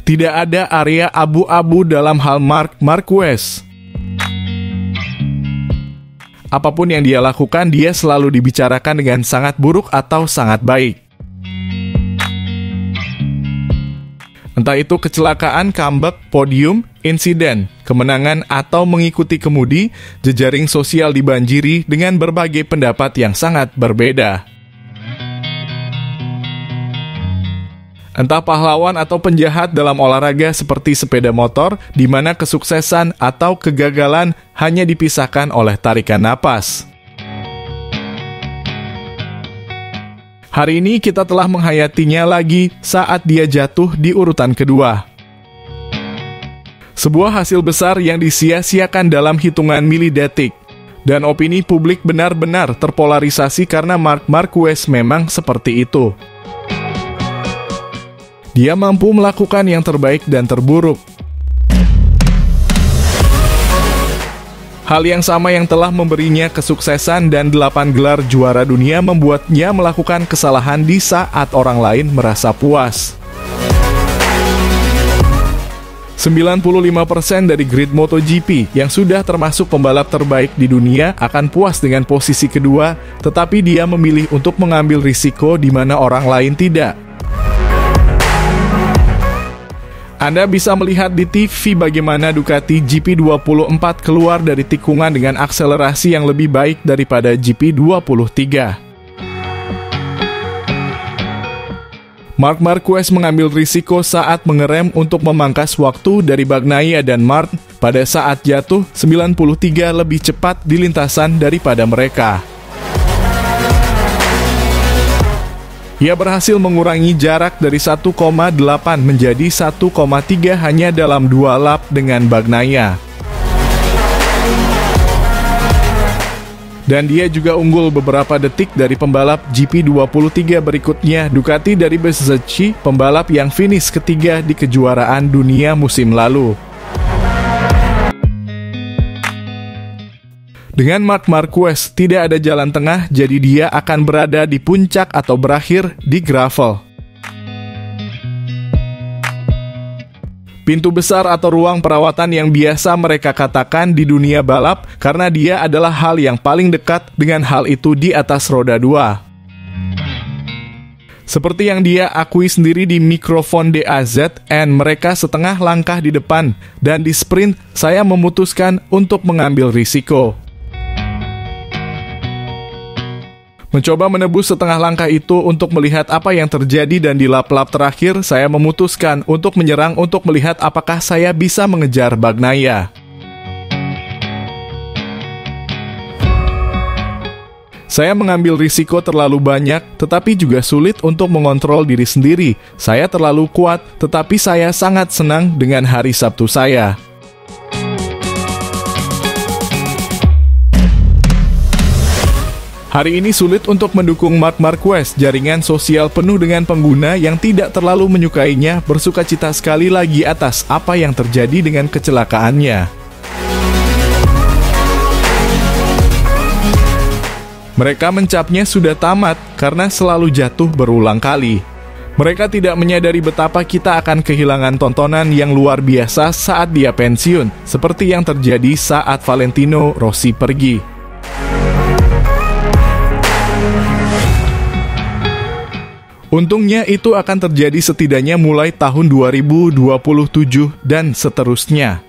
Tidak ada area abu-abu dalam hal Marc Marquez. Apapun yang dia lakukan, dia selalu dibicarakan dengan sangat buruk atau sangat baik. Entah itu kecelakaan, comeback, podium, insiden, kemenangan, atau mengikuti kemudi, jejaring sosial dibanjiri dengan berbagai pendapat yang sangat berbeda. Entah pahlawan atau penjahat dalam olahraga seperti sepeda motor, di mana kesuksesan atau kegagalan hanya dipisahkan oleh tarikan napas. Hari ini kita telah menghayatinya lagi saat dia jatuh di urutan kedua. Sebuah hasil besar yang disia-siakan dalam hitungan milidetik. Dan opini publik benar-benar terpolarisasi karena Marc Marquez memang seperti itu. Dia mampu melakukan yang terbaik dan terburuk. Hal yang sama yang telah memberinya kesuksesan dan 8 gelar juara dunia membuatnya melakukan kesalahan di saat orang lain merasa puas. 95% dari grid MotoGP yang sudah termasuk pembalap terbaik di dunia akan puas dengan posisi kedua, tetapi dia memilih untuk mengambil risiko di mana orang lain tidak. Anda bisa melihat di TV bagaimana Ducati GP24 keluar dari tikungan dengan akselerasi yang lebih baik daripada GP23. Marc Marquez mengambil risiko saat mengerem untuk memangkas waktu dari Bagnaia dan Marc pada saat jatuh 93 lebih cepat di lintasan daripada mereka. Ia berhasil mengurangi jarak dari 1,8 menjadi 1,3 hanya dalam 2 lap dengan Bagnaia. Dan dia juga unggul beberapa detik dari pembalap GP23 berikutnya, Ducati dari Bezzecchi, pembalap yang finish ketiga di kejuaraan dunia musim lalu. Dengan Marc Marquez, tidak ada jalan tengah, jadi dia akan berada di puncak atau berakhir di gravel. Pintu besar atau ruang perawatan yang biasa mereka katakan di dunia balap, karena dia adalah hal yang paling dekat dengan hal itu di atas roda 2. Seperti yang dia akui sendiri di mikrofon DAZN, mereka setengah langkah di depan, dan di sprint saya memutuskan untuk mengambil risiko. Mencoba menebus setengah langkah itu untuk melihat apa yang terjadi, dan di lap-lap terakhir saya memutuskan untuk menyerang untuk melihat apakah saya bisa mengejar Bagnaia. Saya mengambil risiko terlalu banyak, tetapi juga sulit untuk mengontrol diri sendiri. Saya terlalu kuat, tetapi saya sangat senang dengan hari Sabtu saya. Hari ini sulit untuk mendukung Marc Marquez. Jaringan sosial penuh dengan pengguna yang tidak terlalu menyukainya, bersukacita sekali lagi atas apa yang terjadi dengan kecelakaannya. Mereka mencapnya sudah tamat karena selalu jatuh berulang kali. Mereka tidak menyadari betapa kita akan kehilangan tontonan yang luar biasa saat dia pensiun, seperti yang terjadi saat Valentino Rossi pergi. Untungnya itu akan terjadi setidaknya mulai tahun 2027 dan seterusnya.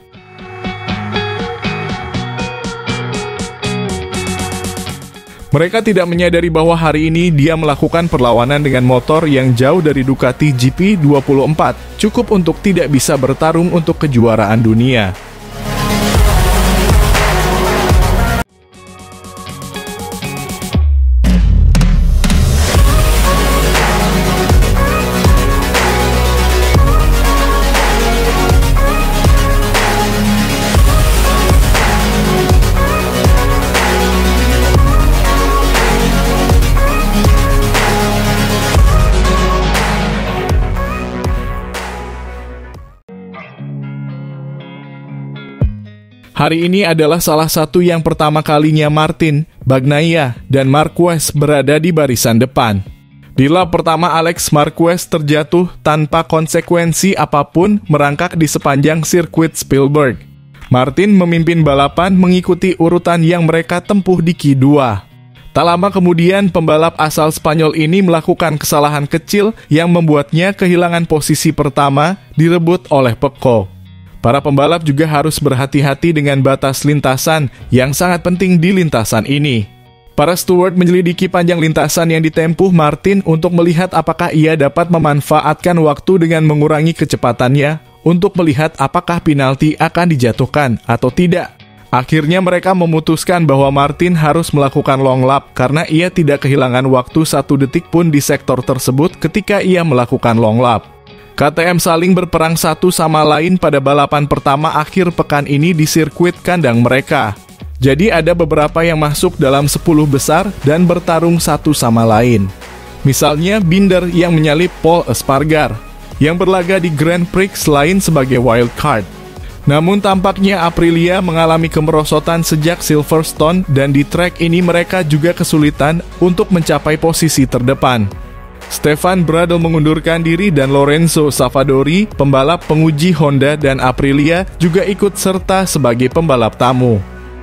Mereka tidak menyadari bahwa hari ini dia melakukan perlawanan dengan motor yang jauh dari Ducati GP24, cukup untuk tidak bisa bertarung untuk kejuaraan dunia. Hari ini adalah salah satu yang pertama kalinya Martin, Bagnaia, dan Marquez berada di barisan depan. Di lap pertama, Alex Marquez terjatuh tanpa konsekuensi apapun merangkak di sepanjang sirkuit Spielberg. Martin memimpin balapan mengikuti urutan yang mereka tempuh di Q2. Tak lama kemudian, pembalap asal Spanyol ini melakukan kesalahan kecil yang membuatnya kehilangan posisi pertama direbut oleh Pecco. Para pembalap juga harus berhati-hati dengan batas lintasan yang sangat penting di lintasan ini. Para steward menyelidiki panjang lintasan yang ditempuh Martin untuk melihat apakah ia dapat memanfaatkan waktu dengan mengurangi kecepatannya untuk melihat apakah penalti akan dijatuhkan atau tidak. Akhirnya mereka memutuskan bahwa Martin harus melakukan long lap karena ia tidak kehilangan waktu 1 detik pun di sektor tersebut ketika ia melakukan long lap. KTM saling berperang satu sama lain pada balapan pertama akhir pekan ini di sirkuit kandang mereka. Jadi ada beberapa yang masuk dalam 10 besar dan bertarung satu sama lain. Misalnya Binder yang menyalip Pol Espargar, yang berlaga di Grand Prix lain sebagai wild card. Namun tampaknya Aprilia mengalami kemerosotan sejak Silverstone dan di track ini mereka juga kesulitan untuk mencapai posisi terdepan. Stefan Bradl mengundurkan diri dan Lorenzo Savadori, pembalap penguji Honda dan Aprilia, juga ikut serta sebagai pembalap tamu.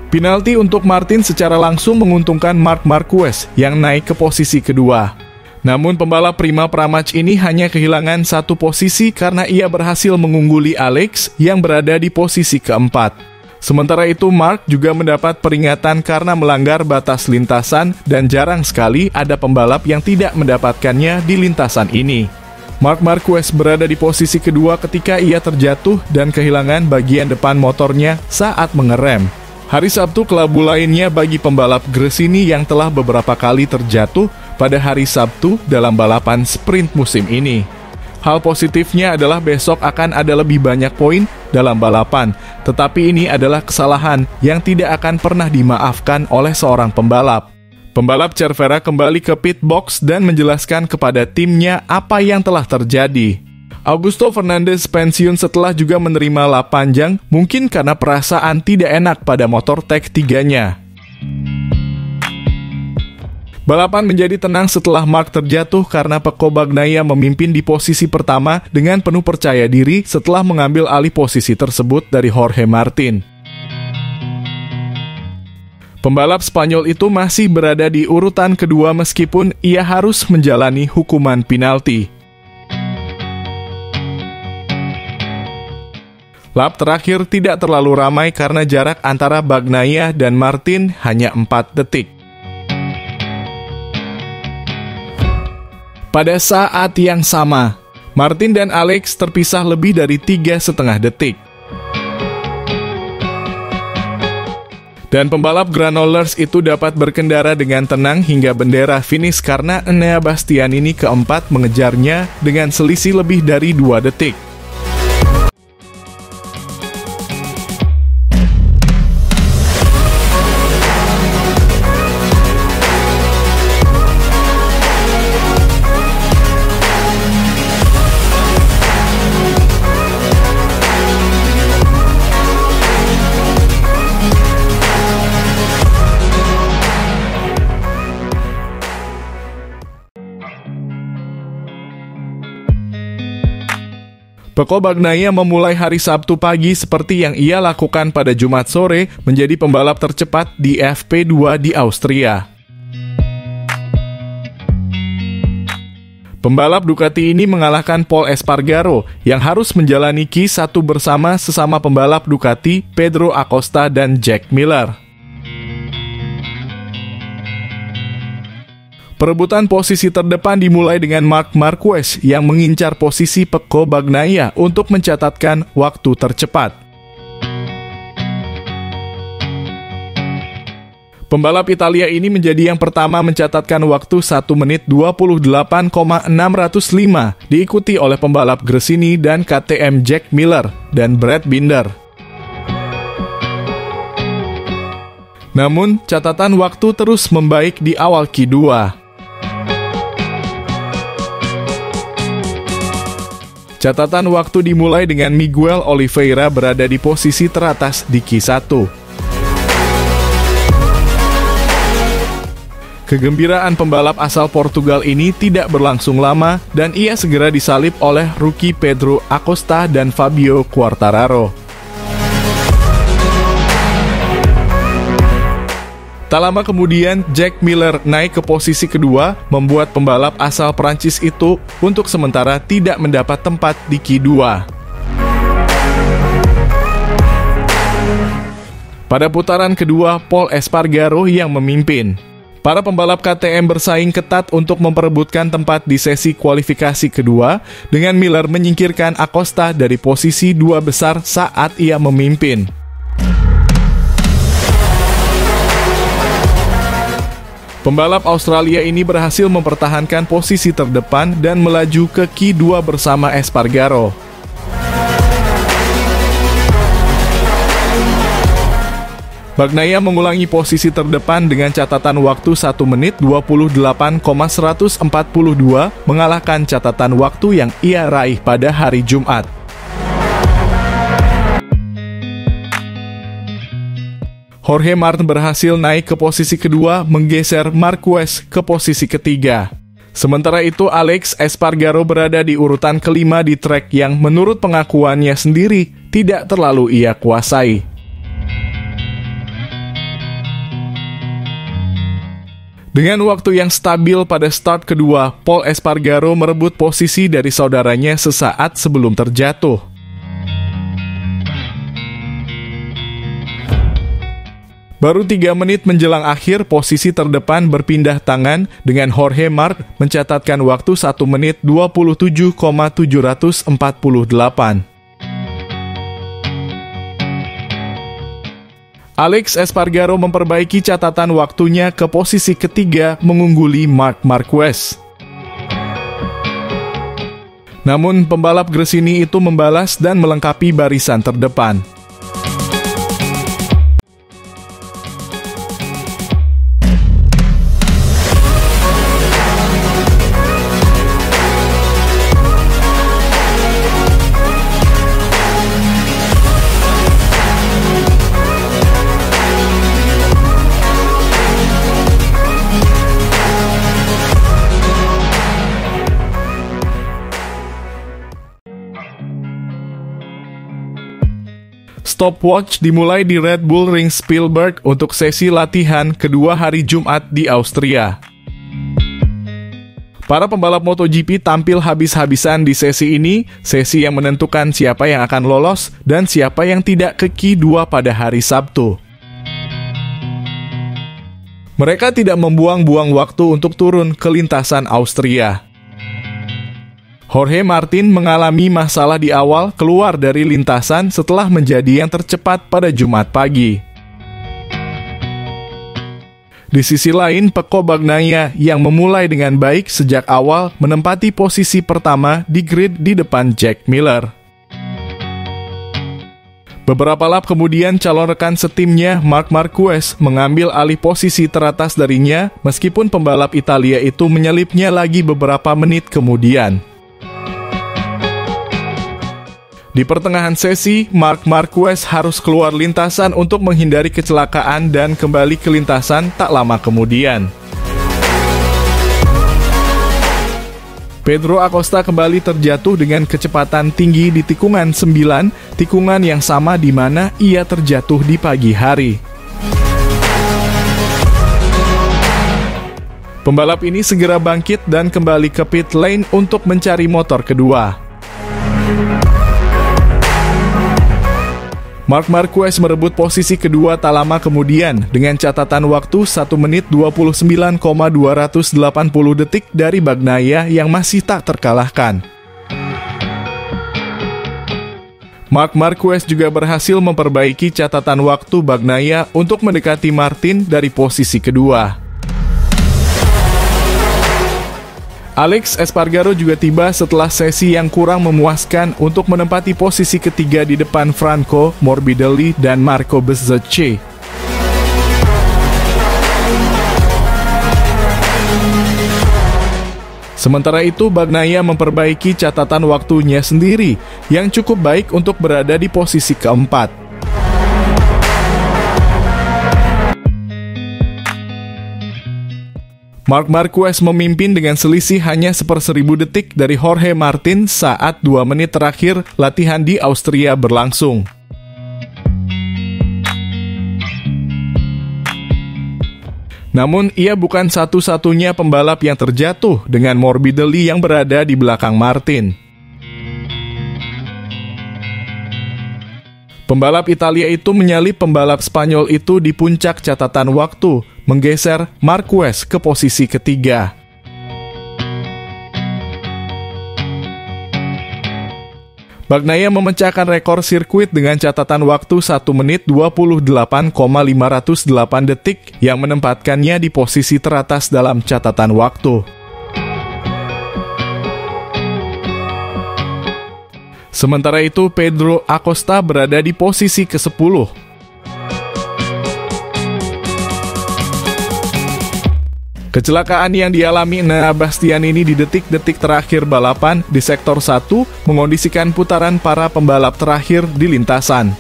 Penalti untuk Martin secara langsung menguntungkan Marc Marquez yang naik ke posisi kedua. Namun pembalap Prima Pramac ini hanya kehilangan 1 posisi karena ia berhasil mengungguli Alex yang berada di posisi keempat. Sementara itu Marc juga mendapat peringatan karena melanggar batas lintasan dan jarang sekali ada pembalap yang tidak mendapatkannya di lintasan ini. Marc Marquez berada di posisi kedua ketika ia terjatuh dan kehilangan bagian depan motornya saat mengerem. Hari Sabtu kelabu lainnya bagi pembalap Gresini yang telah beberapa kali terjatuh pada hari Sabtu dalam balapan sprint musim ini. Hal positifnya adalah besok akan ada lebih banyak poin dalam balapan, tetapi ini adalah kesalahan yang tidak akan pernah dimaafkan oleh seorang pembalap. Pembalap Cervera kembali ke pit box dan menjelaskan kepada timnya apa yang telah terjadi. Augusto Fernandez pensiun setelah juga menerima lap panjang, mungkin karena perasaan tidak enak pada motor Tech 3-nya. Balapan menjadi tenang setelah Marc terjatuh karena Pecco Bagnaia memimpin di posisi pertama dengan penuh percaya diri setelah mengambil alih posisi tersebut dari Jorge Martin. Pembalap Spanyol itu masih berada di urutan kedua meskipun ia harus menjalani hukuman penalti. Lap terakhir tidak terlalu ramai karena jarak antara Bagnaia dan Martin hanya 4 detik. Pada saat yang sama, Martin dan Alex terpisah lebih dari 3,5 detik. Dan pembalap Granollers itu dapat berkendara dengan tenang hingga bendera finish karena Enea Bastianini keempat mengejarnya dengan selisih lebih dari 2 detik. Pecco Bagnaia memulai hari Sabtu pagi seperti yang ia lakukan pada Jumat sore, menjadi pembalap tercepat di FP2 di Austria. Pembalap Ducati ini mengalahkan Pol Espargaro yang harus menjalani Q1 bersama sesama pembalap Ducati, Pedro Acosta dan Jack Miller. Perebutan posisi terdepan dimulai dengan Marc Marquez yang mengincar posisi Pecco Bagnaia untuk mencatatkan waktu tercepat. Pembalap Italia ini menjadi yang pertama mencatatkan waktu 1 menit 28,605, diikuti oleh pembalap Gresini dan KTM Jack Miller dan Brad Binder. Namun, catatan waktu terus membaik di awal Q2. Catatan waktu dimulai dengan Miguel Oliveira berada di posisi teratas di Q1. Kegembiraan pembalap asal Portugal ini tidak berlangsung lama dan ia segera disalip oleh rookie Pedro Acosta dan Fabio Quartararo. Tak lama kemudian, Jack Miller naik ke posisi kedua, membuat pembalap asal Prancis itu untuk sementara tidak mendapat tempat di Q2. Pada putaran kedua, Pol Espargaro yang memimpin. Para pembalap KTM bersaing ketat untuk memperebutkan tempat di sesi kualifikasi kedua, dengan Miller menyingkirkan Acosta dari posisi dua besar saat ia memimpin. Pembalap Australia ini berhasil mempertahankan posisi terdepan dan melaju ke Q2 bersama Espargaro. Bagnaia mengulangi posisi terdepan dengan catatan waktu 1 menit 28,142, mengalahkan catatan waktu yang ia raih pada hari Jumat. Jorge Martin berhasil naik ke posisi kedua, menggeser Marquez ke posisi ketiga. Sementara itu, Alex Espargaro berada di urutan kelima di trek yang menurut pengakuannya sendiri tidak terlalu ia kuasai. Dengan waktu yang stabil pada start kedua, Pol Espargaro merebut posisi dari saudaranya sesaat sebelum terjatuh. Baru 3 menit menjelang akhir, posisi terdepan berpindah tangan dengan Jorge Martin mencatatkan waktu 1 menit 27,748. Alex Espargaro memperbaiki catatan waktunya ke posisi ketiga, mengungguli Marc Marquez. Namun pembalap Gresini itu membalas dan melengkapi barisan terdepan. Stopwatch dimulai di Red Bull Ring Spielberg untuk sesi latihan kedua hari Jumat di Austria. Para pembalap MotoGP tampil habis-habisan di sesi ini, sesi yang menentukan siapa yang akan lolos dan siapa yang tidak ke Q2 pada hari Sabtu. Mereka tidak membuang-buang waktu untuk turun ke lintasan Austria. Jorge Martin mengalami masalah di awal keluar dari lintasan setelah menjadi yang tercepat pada Jumat pagi. Di sisi lain, Pecco Bagnaia yang memulai dengan baik sejak awal menempati posisi pertama di grid di depan Jack Miller. Beberapa lap kemudian calon rekan setimnya Marc Marquez mengambil alih posisi teratas darinya meskipun pembalap Italia itu menyelipnya lagi beberapa menit kemudian. Di pertengahan sesi, Marc Marquez harus keluar lintasan untuk menghindari kecelakaan dan kembali ke lintasan tak lama kemudian. Pedro Acosta kembali terjatuh dengan kecepatan tinggi di tikungan 9, tikungan yang sama di mana ia terjatuh di pagi hari. Pembalap ini segera bangkit dan kembali ke pit lane untuk mencari motor kedua. Marc Marquez merebut posisi kedua tak lama kemudian dengan catatan waktu 1 menit 29,280 detik dari Bagnaia yang masih tak terkalahkan. Marc Marquez juga berhasil memperbaiki catatan waktu Bagnaia untuk mendekati Martin dari posisi kedua. Alex Espargaro juga tiba setelah sesi yang kurang memuaskan untuk menempati posisi ketiga di depan Franco Morbidelli dan Marco Bezzecchi. Sementara itu, Bagnaia memperbaiki catatan waktunya sendiri yang cukup baik untuk berada di posisi keempat. Marc Marquez memimpin dengan selisih hanya 1/1000 detik dari Jorge Martin saat 2 menit terakhir latihan di Austria berlangsung. Namun, ia bukan satu-satunya pembalap yang terjatuh dengan Morbidelli yang berada di belakang Martin. Pembalap Italia itu menyalip pembalap Spanyol itu di puncak catatan waktu, menggeser Marquez ke posisi ketiga. Bagnaia memecahkan rekor sirkuit dengan catatan waktu 1 menit 28,508 detik yang menempatkannya di posisi teratas dalam catatan waktu. Sementara itu, Pedro Acosta berada di posisi ke-10. Kecelakaan yang dialami Enea Bastianini di detik-detik terakhir balapan di sektor 1 mengondisikan putaran para pembalap terakhir di lintasan.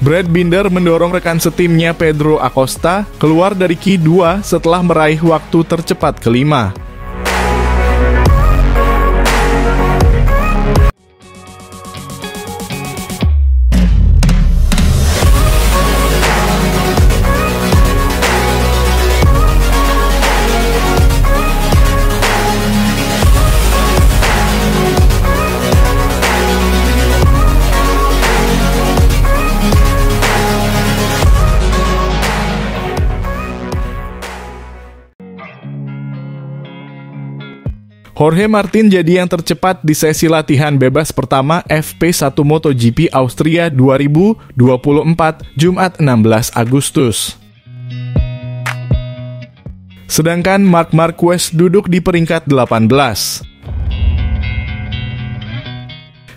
Brad Binder mendorong rekan setimnya Pedro Acosta keluar dari Q2 setelah meraih waktu tercepat kelima. Jorge Martin jadi yang tercepat di sesi latihan bebas pertama FP1 MotoGP Austria 2024, Jumat 16 Agustus. Sedangkan Marc Marquez duduk di peringkat 18.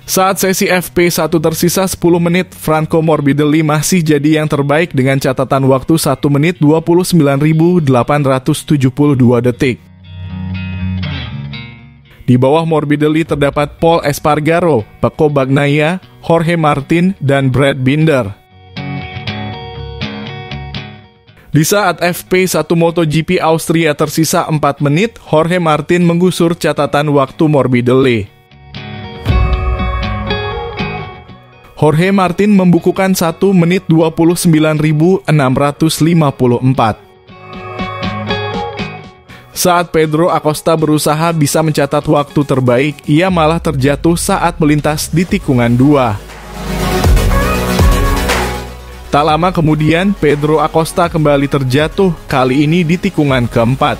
Saat sesi FP1 tersisa 10 menit, Franco Morbidelli masih jadi yang terbaik dengan catatan waktu 1 menit 29.872 detik. Di bawah Morbidelli terdapat Pol Espargaro, Pecco Bagnaia, Jorge Martin, dan Brad Binder. Di saat FP1 MotoGP Austria tersisa 4 menit, Jorge Martin menggusur catatan waktu Morbidelli. Jorge Martin membukukan 1 menit 29.654. Saat Pedro Acosta berusaha bisa mencatat waktu terbaik, ia malah terjatuh saat melintas di tikungan 2. Tak lama kemudian, Pedro Acosta kembali terjatuh, kali ini di tikungan keempat.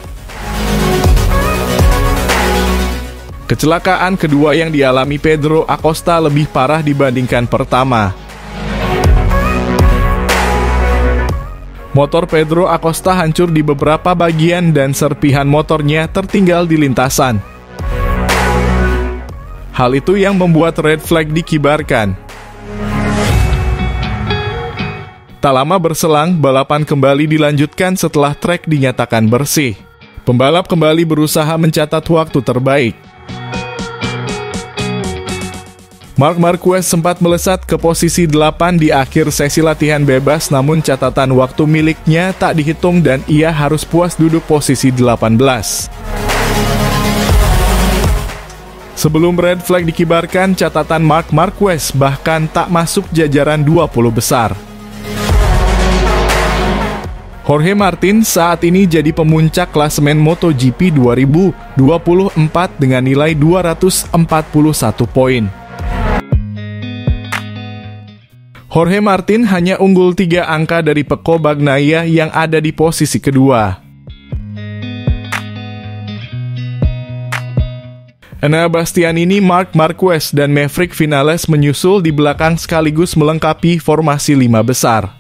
Kecelakaan kedua yang dialami Pedro Acosta lebih parah dibandingkan pertama. Motor Pedro Acosta hancur di beberapa bagian dan serpihan motornya tertinggal di lintasan. Hal itu yang membuat red flag dikibarkan. Tak lama berselang, balapan kembali dilanjutkan setelah trek dinyatakan bersih. Pembalap kembali berusaha mencatat waktu terbaik. Marc Marquez sempat melesat ke posisi 8 di akhir sesi latihan bebas, namun catatan waktu miliknya tak dihitung dan ia harus puas duduk posisi 18. Sebelum red flag dikibarkan, catatan Marc Marquez bahkan tak masuk jajaran 20 besar. Jorge Martin saat ini jadi pemuncak klasemen MotoGP 2024 dengan nilai 241 poin. Jorge Martin hanya unggul 3 angka dari Pecco Bagnaia yang ada di posisi kedua. Enea Bastianini, Marc Marquez, dan Maverick Vinales menyusul di belakang sekaligus melengkapi formasi 5 besar.